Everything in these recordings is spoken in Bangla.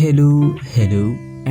হ্যালো হ্যালো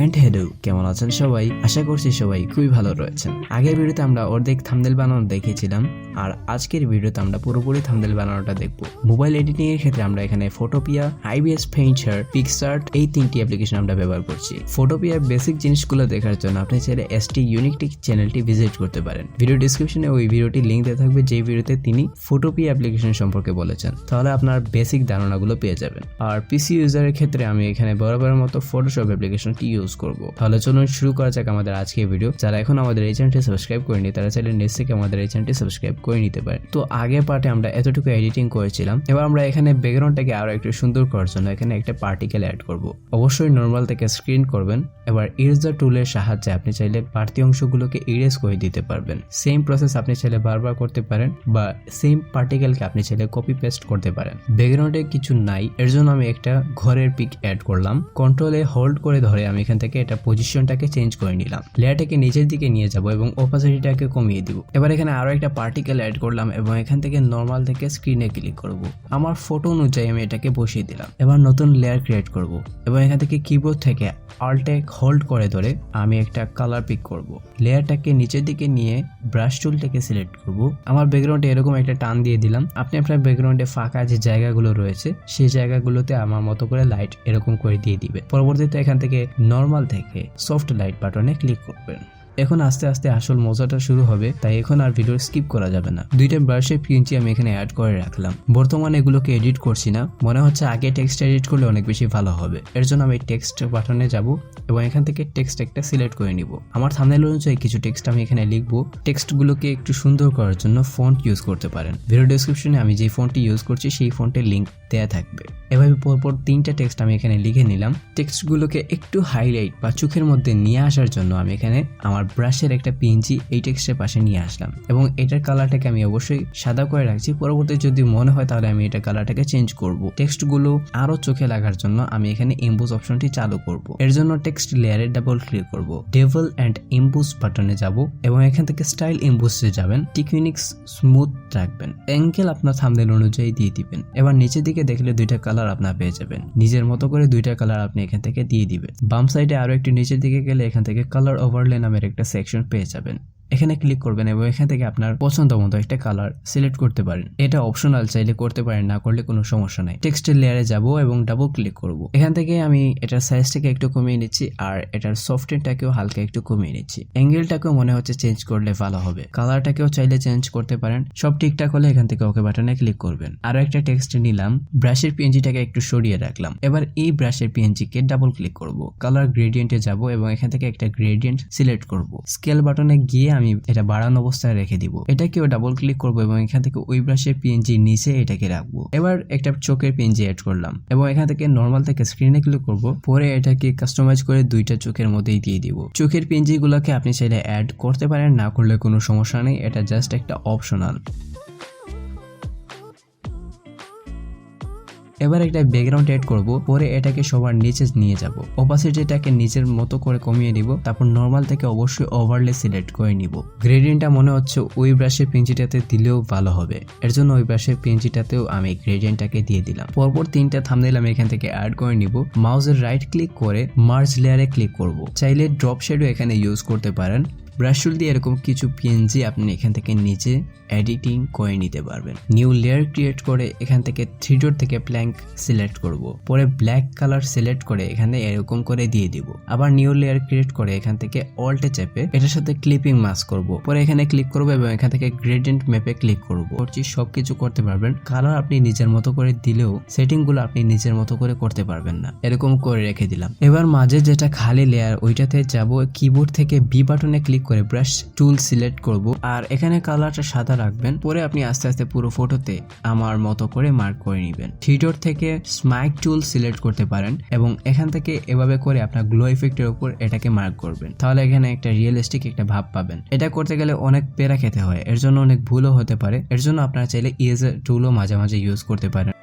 এন্ড হ্যালো, কেমন আছেন সবাই? আশা করছি সবাই খুবই ভালো রয়েছেন। আগের ভিডিওতে আমরা অর্ধেক থাম্বনেল বানানো দেখেছিলাম, আর আজকের ভিডিওতে আমরা পুরোপুরি থাম্বনেল বানানোটা দেখব। মোবাইল এডিটিং এর ক্ষেত্রে আমরা এখানে ফটোপিয়া, আইবিএস পেইন্টার, পিক্সার্ট এই তিনটি অ্যাপ্লিকেশন আমরা ব্যবহার করছি। ফটোপিয়ার বেসিক জিনিসগুলো দেখার জন্য আপনি চাইলে এসটি ইউনিকটিক চ্যানেলটি ভিজিট করতে পারেন। ভিডিও ডেসক্রিপশনে ওই ভিডিওটি লিংক দেওয়া থাকবে, যেই ভিডিওতে তিনি ফটোপিয়া অ্যাপ্লিকেশন সম্পর্কে বলেছেন। তাহলে আপনার বেসিক ধারণাগুলো পেয়ে যাবেন। আর পিসি ইউজারের ক্ষেত্রে আমি এখানে বরাবরের মতো ফটোশপ অ্যাপ্লিকেশনটি ইউজ করব। তাহলে চলুন শুরু করা যাক আমাদের আজকের ভিডিও। যারা এখন আমাদের এই চ্যানেলটি সাবস্ক্রাইব করেনি তারা চাইলে নিচ থেকে আমাদের এই চ্যানেলটি সাবস্ক্রাইব করে নিতে পারেন। তো আগের পার্টে আমরা এতটুকু এডিটিং করেছিলাম। এবার আমরা এখানে ব্যাকগ্রাউন্ডটাকে আরো একটু সুন্দর করার জন্য এখানে একটা পার্টিকেল অ্যাড করব। অবশ্যই নরমাল থেকে স্ক্রিন করবেন। এবার ইরেজার টুলের সাহায্যে আপনি চাইলে বাড়তি অংশগুলোকে ইরেজ করে দিতে পারবেন। সেম প্রসেস আপনি চাইলে বারবার করতে পারেন, বা সেম পার্টিকেলকে আপনি চাইলে কপি পেস্ট করতে পারেন। ব্যাকগ্রাউন্ডে কিছু নাই, এর জন্য আমি একটা ঘরের পিক অ্যাড করলাম। কন্ট্রোলে হোল্ড করে ধরে আমি এখান থেকে এটা পজিশনটাকে চেঞ্জ করে নিলাম। লেয়ারটাকে নিচের দিকে নিয়ে যাব এবং অপাসিটিটাকে কমিয়ে দিব। এবার এখানে আরো একটা পার্টিকেল অ্যাড করলাম এবং এখান থেকে নরমাল থেকে স্ক্রিনে ক্লিক করব। আমার ফটো অনুযায়ী আমি এটাকে বসিয়ে দিলাম। এবার নতুন লেয়ার ক্রিয়েট করব এবং এখান থেকে কিবোর্ড থেকে অল্টে হোল্ড করে ধরে আমি একটা কালার পিক করব। লেয়ারটাকে নিচের দিকে নিয়ে ব্রাশ টুলটাকে সিলেক্ট করব। আমার ব্যাকগ্রাউন্ডে এরকম একটা টান দিয়ে দিলাম। আপনি আপনার ব্যাকগ্রাউন্ডে ফাঁকা যে জায়গাগুলো রয়েছে সেই জায়গাগুলোতে আমার মতো করে লাইট এরকম করে দিয়ে দিবে। পরবর্তীতে এখান থেকে নরমাল থেকে সফট লাইট বাটনে ক্লিক করবেন। এখন আস্তে আস্তে আসল মজাটা শুরু হবে, তাই এখন আর ভিডিও স্কিপ করা যাবে না। দুইটা ব্রাশের পিএনজি আমি এখানে অ্যাড করে রাখলাম। বর্তমানে এগুলোকে এডিট করছি না, মনে হচ্ছে আগে টেক্সট এডিট করলে অনেক বেশি ভালো হবে। এর জন্য আমি টেক্সট বাটনে যাব এবং এখান থেকে টেক্সট একটা সিলেক্ট করে নিব। আমার থাম্বনেল অনুযায়ী কিছু টেক্সট আমি এখানে লিখবো। টেক্সটগুলোকে একটু সুন্দর করার জন্য ফন্ট ইউজ করতে পারেন। ভিডিও ডেসক্রিপশনে আমি যে ফন্টটি ইউজ করছি সেই ফন্টের লিংক দেয়া থাকবে। এভাবে পরপর তিনটা টেক্সট আমি এখানে লিখে নিলাম। টেক্সটগুলোকে একটু হাইলাইট বা চোখের মধ্যে নিয়ে আসার জন্য আমি এখানে আমার ব্রাশের একটা পিএনজি এই টেক্সটের পাশে নিয়ে আসলাম এবং এটার কালারটাকে আমি অবশ্যই সাদা করে রাখছি। পরবর্তী যদি মনে হয় তাহলে আমি এটা কালারটাকে চেঞ্জ করব। টেক্সটগুলো আরো চোখে লাগার জন্য আমি এখানে ইম্পোজ অপশনটি চালু করব। এর জন্য টেক্সট লেয়ারে ডাবল ক্লিক করব। ডেভেল এন্ড ইম্পোজ বাটনে যাব এবং এখান থেকে স্টাইল ইম্পোজে যাবেন। টেকনিক্স স্মুথ রাখবেন। অ্যাঙ্গেল আপনার থাম্বনেল অনুযায়ী দিয়ে দিবেন। এবার নিচের দিকে দেখলে দুইটা কালার আপনার পেয়ে যাবেন। নিজের মতো করে দুইটা কালার আপনি এখান থেকে দিয়ে দিবেন। বাম সাইডে আরো একটু নিচের দিকে গেলে এখান থেকে কালার ওভারলে নামের একটা সেকশন পেয়ে যাবেন। এখানে ক্লিক করবেন এবং এখান থেকে আপনার পছন্দ মতো একটা কালার সিলেক্ট করতে পারেন। এটা অপশনাল, চাইলে করতে পারেন, না করলে কোনো সমস্যা নাই। টেক্সটের লেয়ারে যাব এবং ডাবল ক্লিক করব। এখান থেকে আমি এটার সাইজটাকে একটু কমিয়ে নিচ্ছি আর এটার সফটওয়্যারটাকেও হালকা একটু কমিয়ে নিচ্ছি। অ্যাঙ্গেলটাকেও মনে হচ্ছে চেঞ্জ করলে ভালো হবে। কালারটাকেও চাইলে চেঞ্জ করতে পারেন। সব ঠিকঠাক হলে এখান থেকে ওকে বাটনে ক্লিক করবেন। আরো একটা টেক্সট নিলাম, ব্রাশের পিএনজিটাকে একটু সরিয়ে রাখলাম। এবার এই ব্রাশের পিএনজিকে ডাবল ক্লিক করব। কালার গ্রেডিয়েন্টে যাব এবং এখান থেকে একটা গ্রেডিয়েন্ট সিলেক্ট করব। স্কেল বাটনে গিয়ে আমি এটা বাড়ানো অবস্থায় রেখে দিব। এটাকেও ডাবল ক্লিক করব এবং এখান থেকে ওই ব্রাশের পিএনজি নিচে এটাকে রাখবো। এবার একটা চোখের পিএনজি অ্যাড করলাম এবং এখান থেকে নরমাল থেকে স্ক্রিনে ক্লিক করব। পরে এটাকে কাস্টমাইজ করে দুইটা চোখের মধ্যেই দিয়ে দিব। চোখের পিএনজি গুলোকে আপনি চাইলে অ্যাড করতে পারেন, না করলে কোনো সমস্যা নেই, এটা জাস্ট একটা অপশনাল। এবার একটা ব্যাকগ্রাউন্ড এড করব। পরে এটাকে সবার নিচে নিয়ে যাব। অপাসিটিটাকে নিচের মতো করে কমিয়ে দিব। তারপর নরমাল থেকে অবশ্যই ওভারলে সিলেক্ট করে নিব। গ্রেডিয়েন্টটা মনে হচ্ছে ওই ব্রাশের পিএনজিটাতে দিলেও ভালো হবে, এর জন্য ওই ব্রাশের পিএনজিটাতেও আমি গ্রেডিয়েন্টটাকে দিয়ে দিলাম। পরপর তিনটা থাম্বনেল আমি এখান থেকে অ্যাড করে নিব। মাউসের রাইট ক্লিক করে মার্জ লেয়ারে ক্লিক করব। চাইলে ড্রপ শেডও এখানে ইউজ করতে পারেন। ব্রাশ টুল দিয়ে এরকম কিছু পিএনজি আপনি এখান থেকে নিচে এডিটিং করে নিতে পারবেন। নিউ লেয়ার ক্রিয়েট করে এখান থেকে থ্রি ডট থেকে প্ল্যাঙ্ক সিলেক্ট করব। পরে ব্ল্যাক কালার সিলেক্ট করে এখানে এরকম করে দিয়ে দিব। আবার নিউ লেয়ার ক্রিয়েট করে এখান থেকে অল্টে চেপে এটার সাথে ক্লিপিং মাস্ক করব। পরে এখানে ক্লিক করব এবং এখান থেকে গ্রেডিয়েন্ট ম্যাপে ক্লিক করব। সবকিছু করতে পারবেন। কালার আপনি নিজের মতো করে দিলেও সেটিং গুলো আপনি নিজের মতো করে করতে পারবেন না, এরকম করে রেখে দিলাম। এবার মাঝে যেটা খালি লেয়ার ওইটাতে যাব। কিবোর্ড থেকে বি বাটনে ক্লিক করে ব্রাশ টুল সিলেক্ট করব আর এখানে কালারটা সাদা রাখবেন। পরে আপনি আস্তে আস্তে পুরো ফটোতে আমার মতো করে মার্ক করে নেবেন। থ্রি ডট থেকে স্মাইক টুল সিলেক্ট করতে পারেন এবং এখান থেকে এভাবে করে আপনার গ্লো ইফেক্টের উপর এটাকে মার্ক করবেন। তাহলে এখানে একটা রিয়েলিস্টিক একটা ভাব পাবেন। এটা করতে গেলে অনেক পেরা খেতে হয়, এর জন্য অনেক ভুলও হতে পারে। এর জন্য আপনারা চাইলে ইরেজার টুলও মাঝে মাঝে ইউজ করতে পারেন।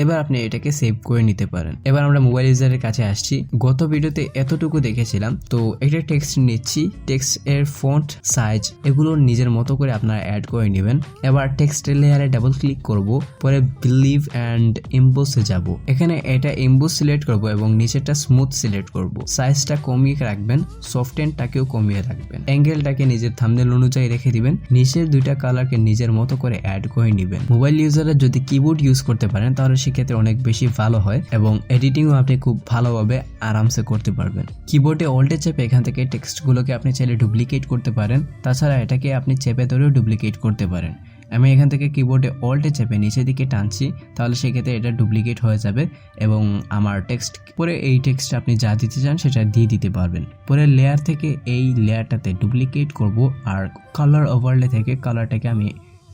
এবার আপনি এটাকে সেভ করে নিতে পারেন। এবার আমরা মোবাইল ইউজারের কাছে আসছি। গত ভিডিওতে এতটুকু দেখেছিলাম, তো একটা টেক্সট নিচ্ছি, টেক্সট এর ফন্ট সাইজ এগুলো নিজের মতো করে আপনারা অ্যাড করে নেবেন। এবার টেক্সট লেয়ারে ডাবল ক্লিক করব, পরে বিলিভ অ্যান্ড এমবোসে যাব। এখানে এটা এমবোস সিলেক্ট করব এবং নিচেরটা স্মুথ সিলেক্ট করব। সাইজটা কমিয়ে রাখবেন, সফটেনটাকেও কমিয়ে রাখবেন, অ্যাঙ্গেলটাকে নিজের থাম্বনেল অনুযায়ী রেখে দিবেন। নিচের দুইটা কালারকে নিজের মতো করে অ্যাড করে নেবেন। মোবাইল ইউজাররা যদি কিবোর্ড ইউজ করতে পারেন তাহলে সেক্ষেত্রে অনেক বেশি ভালো হয় এবং এডিটিংও আপনি খুব ভালোভাবে আরামসে করতে পারবেন। কিবোর্ডে অল্টে চেপে এখান থেকে টেক্সটগুলোকে আপনি চাইলে ডুপ্লিকেট করতে পারেন, তাছাড়া এটাকে আপনি চেপে ধরেও ডুপ্লিকেট করতে পারেন। আমি এখান থেকে কিবোর্ডে অল্টে চেপে নিচের দিকে টানছি, তাহলে সেক্ষেত্রে এটা ডুপ্লিকেট হয়ে যাবে এবং আমার টেক্সট পরে এই টেক্সট আপনি যা দিতে চান সেটা দিয়ে দিতে পারবেন। পরে লেয়ার থেকে এই লেয়ারটাতে ডুপ্লিকেট করব আর কালার ওভারলে থেকে কালারটাকে আমি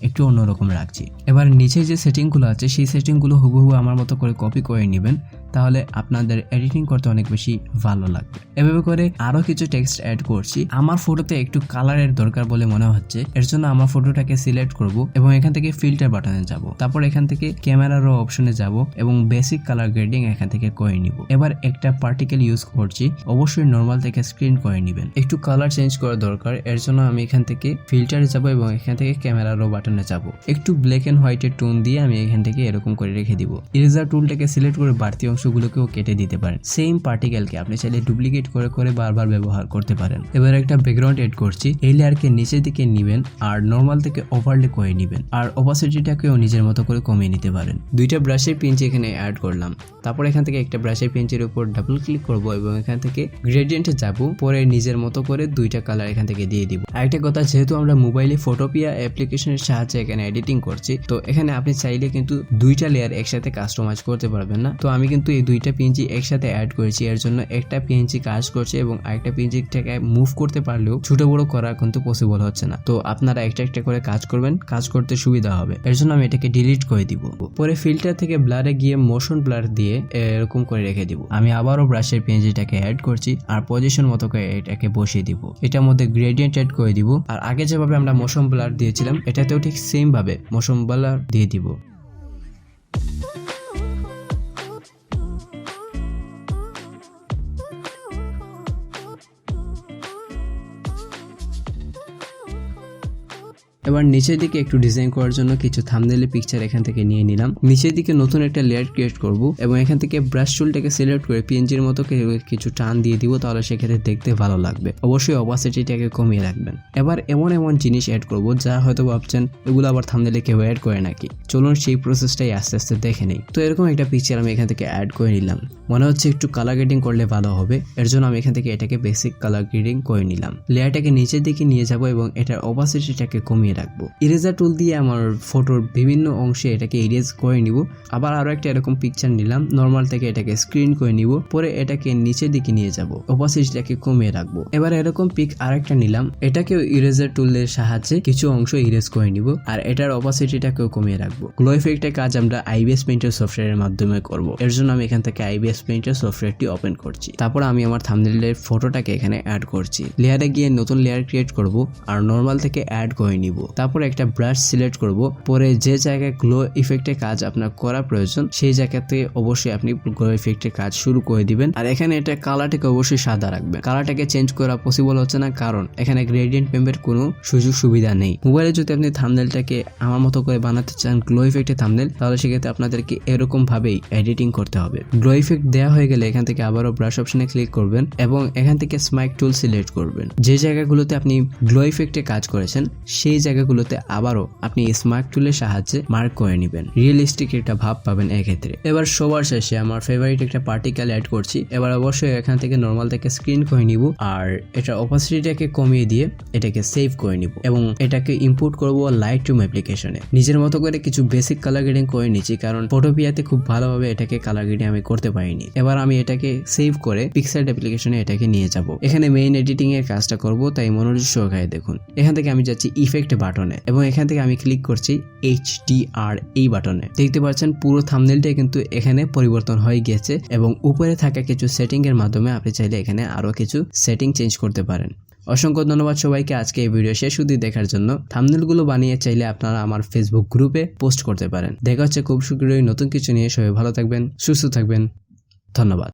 একটু অন্যরকম রাখছি। এবার নিচে যে সেটিংগুলো আছে সেই সেটিংগুলো হুবহু আমার মতো করে কপি করে নেবেন, তাহলে আপনাদের এডিটিং করতে অনেক বেশি ভালো লাগবে। এভাবে করে আরো কিছু টেক্সট অ্যাড করছি। আমার ফটোতে একটু কালারের দরকার বলে মনে হচ্ছে, এর জন্য আমার ফটোটাকে সিলেক্ট করব এবং এখান থেকে ফিল্টার বাটনে যাব। তারপর এখান থেকে ক্যামেরার অপশনে যাব এবং বেসিক কালার গ্রেডিং এখান থেকে করে নিব। এবার একটা পার্টিকেল ইউজ করছি, অবশ্যই নর্মাল থেকে স্ক্রিন করে নেবেন। একটু কালার চেঞ্জ করা দরকার, এর জন্য আমি এখান থেকে ফিল্টারে যাব এবং এখান থেকে ক্যামেরারও বাটনে যাব। একটু ব্ল্যাক এন্ড হোয়াইটের টোন দিয়ে আমি এখান থেকে এরকম করে রেখে দিব। ইরেজার টুলটাকে সিলেক্ট করে বাড়তি অংশগুলোকেও কেটে দিতে পারেন। সেম পার্টিকেলকে আপনি চাইলে ডুপ্লিকেট করে করে বারবার ব্যবহার করতে পারেন। এবার একটা ব্যাকগ্রাউন্ড এড করছি, এই লেয়ারকে নিচের দিকে নিবেন আর নর্মাল থেকে ওভারলে করে নিবেন আর অপাসিটিটাকেও নিজের মতো করে কমিয়ে নিতে পারেন। দুইটা ব্রাশের পিঞ্চ এখানে অ্যাড করলাম, তারপর এখান থেকে একটা ব্রাশের পিঞ্চের উপর ডাবল ক্লিক করব এবং এখান থেকে গ্রেডিয়েন্টে যাব, পরে নিজের মতো করে দুইটা কালার এখান থেকে দিয়ে দিব। আরেকটা কথা, যেহেতু আমরা মোবাইলে ফটোপিয়া অ্যাপ্লিকেশনের সাহায্যে এখানে এডিটিং করছি, তো এখানে আপনি চাইলে কিন্তু দুইটা লেয়ার একসাথে কাস্টমাইজ করতে পারবেন না। তো আমি কিন্তু এই দুইটা পিএনজি একসাথে অ্যাড করেছি, এর জন্য একটা পিএনজি কাজ করছে এবং আরেকটা পিএনজিটাকে মুভ করতে পারলেও ছোট বড় করা কিন্তু পসিবল হচ্ছে না। তো আপনারা একটা একটা করে কাজ করবেন, কাজ করতে সুবিধা হবে। এর জন্য আমি এটাকে ডিলিট করে দিব। পরে ফিল্টার থেকে ব্লারে গিয়ে মোশন ব্লার দিয়ে এরকম করে রেখে দিব। আমি আবারও ব্রাশের পিএনজিটাকে অ্যাড করছি আর পজিশন মতো করে এটাকে বসিয়ে দিব। এটার মধ্যে গ্রেডিয়েন্ট অ্যাড করে দিব আর আগে যেভাবে আমরা মোশন ব্লার দিয়েছিলাম এটাতেও ঠিক সেম ভাবে মোশন ব্লার দিয়ে দিব। এবার নিচের দিকে একটু ডিজাইন করার জন্য কিছু থাম্বনেলের পিকচার এখান থেকে নিয়ে নিলাম। নিচের দিকে নতুন একটা লেয়ার ক্রিয়েট করব এবং এখান থেকে ব্রাশ টুলটাকে সিলেক্ট করে পিএনজির মতো কিছু টান দিয়ে দিব, তাহলে সেক্ষেত্রে দেখতে ভালো লাগবে। অবশ্যই অপাসিটিটাকে কমিয়ে রাখবেন। এবার এমন এমন জিনিস অ্যাড করব যা হয়তো ভাবছেন এগুলো আবার থাম্বনেলে কেউ অ্যাড করে নাকি। চলুন সেই প্রসেসটাই আস্তে আস্তে দেখে নেই। তো এরকম একটা পিকচার আমি এখান থেকে অ্যাড করে নিলাম। মনে হচ্ছে একটু কালার গ্রেডিং করলে ভালো হবে, এর জন্য আমি এখান থেকে এটাকে বেসিক কালার গ্রেডিং করে নিলাম। লেয়ারটাকে নিচের দিকে নিয়ে যাব এবং এটার অপাসিটিটাকে কমিয়ে রাখবো। ইরেজার টুল দিয়ে আমার ফটোর বিভিন্ন অংশে এটাকে ইরেজ করে নিব। আবার আরো একটা এরকম পিকচার নিলাম, নর্মাল থেকে এটাকে স্ক্রিন করে নিব, পরে এটাকে নিচের দিকে নিয়ে যাব, অপাসিটিটাকে কমিয়ে রাখবো। এবার এরকম পিক আরেকটা নিলাম, এটাকেও ইরেজার টুলের সাহায্যে কিছু অংশ ইরেজ করে নিব আর এটার অপাসিটিটাকেও কমিয়ে রাখবো। গ্লো ইফেক্টের কাজ আমরা আইবিএস পেইন্টার সফটওয়্যারের মাধ্যমে করব। এর জন্য আমি এখান থেকে আইবিএস পেইন্টার সফটওয়্যারটি ওপেন করছি। তারপর আমি আমার থাম্বনেলের ফটোটাকে এখানে অ্যাড করছি। লেয়ারে গিয়ে নতুন লেয়ার ক্রিয়েট করব আর নর্মাল থেকে অ্যাড করে নিব। তারপর একটা ব্রাশ সিলেক্ট করব, পরে যে জায়গায় গ্লো ইফেক্টের কাজ আপনার করা প্রয়োজন সেই জায়গাতে অবশ্যই আপনি গ্লো ইফেক্টের কাজ শুরু করে দিবেন। আর এখানে এটা কালারটাকে অবশ্যই সাদা রাখবেন। কালারটাকে চেঞ্জ করা পসিবল হচ্ছে না কারণ এখানে গ্রেডিয়েন্ট পেমেন্টের কোনো সুযোগ সুবিধা নেই। মোবাইলে যদি আপনি থাম্বনেলটাকে আমার মতো করে বানাতে চান গ্লো ইফেক্টের থাম্বনেল, তাহলে সেক্ষেত্রে আপনাদেরকে এরকম ভাবেই এডিটিং করতে হবে। গ্লো ইফেক্ট দেওয়া হয়ে গেলে এখান থেকে আবারও ব্রাশ অপশনে ক্লিক করবেন এবং এখান থেকে স্মাইক টুল সিলেক্ট করবেন। যে জায়গাগুলোতে আপনি গ্লো ইফেক্টে কাজ করেছেন সেই জায়গাগুলোতে আবারও আপনি স্মার্ট টুলের সাহায্যে মার্ক করে নেবেন। রিয়েলিস্টিক একটা ভাব পাবেন এক্ষেত্রে। এবার সবার শেষে আমার ফেভারিট একটা পার্টিকেল অ্যাড করছি। এবার অবশ্যই এখান থেকে নর্মাল থেকে স্ক্রিন করে নিব আর এটা অপাসিটিটাকে কমিয়ে দিয়ে এটাকে সেভ করে নিব এবং এটাকে ইম্পোর্ট করব লাইটরুম অ্যাপ্লিকেশনে। নিজের মতো করে কিছু বেসিক কালার গ্রেডিং করে নিচ্ছি কারণ ফটোপিয়াতে খুব ভালোভাবে এটাকে কালার গ্রেডিং আমি করতে পারিনি। এবার আমি এটাকে সেভ করে পিক্সেলড অ্যাপ্লিকেশনে এটাকে নিয়ে যাব। এখানে মেইন এডিটিং এর কাজটা করব, তাই মনোযোগ সহকারে দেখুন। এখান থেকে আমি যাচ্ছি ইফেক্ট বাটনে এবং এখান থেকে আমি ক্লিক করছি HDR এই বাটনে। দেখতে পাচ্ছেন পুরো থাম্বনেলটা কিন্তু এখানে পরিবর্তন হয়ে গেছে এবং উপরে থাকা কিছু সেটিং এর মাধ্যমে আপনি চাইলে এখানে আরো কিছু সেটিং চেঞ্জ করতে পারেন। অসংখ্য ধন্যবাদ সবাইকে আজকে এই ভিডিও শেষ অবধি দেখার জন্য। থাম্বনেলগুলো বানিয়ে চাইলে আপনারা আমার ফেসবুক গ্রুপে পোস্ট করতে পারেন। দেখা হচ্ছে খুব শীঘ্রই নতুন কিছু নিয়ে। সবাই ভালো থাকবেন, সুস্থ থাকবেন। ধন্যবাদ।